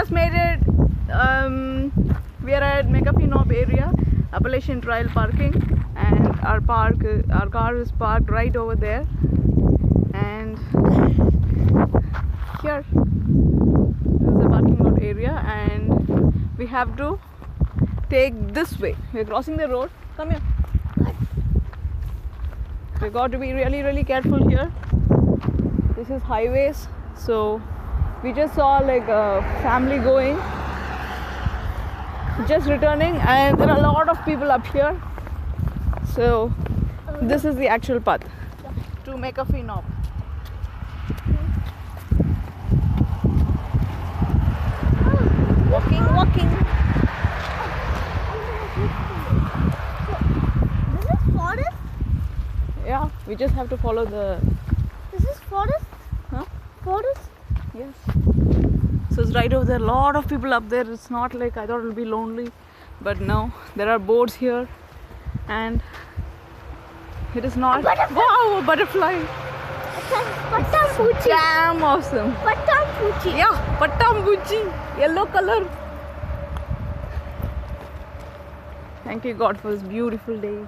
just made it. We are at McAfee Knob area, Appalachian Trail parking, and our car is parked right over there. And here, this is the parking lot area, and we have to take this way. We're crossing the road. Come here. We got to be really careful here. This is highways, so we just saw like a family going, just returning, and there are a lot of people up here. So this is the actual path to McAfee Knob. Walking. This is forest? Yeah, we just have to follow the... This is forest? Huh? Forest? Yes. So it's right over there. A lot of people up there. It's not like I thought it would be lonely, but no, there are boats here, and it is not. Wow, a butterfly! Pattampuchi. Damn awesome. Pattampuchi. Yeah, pattampuchi. Yellow color. Thank you God for this beautiful day.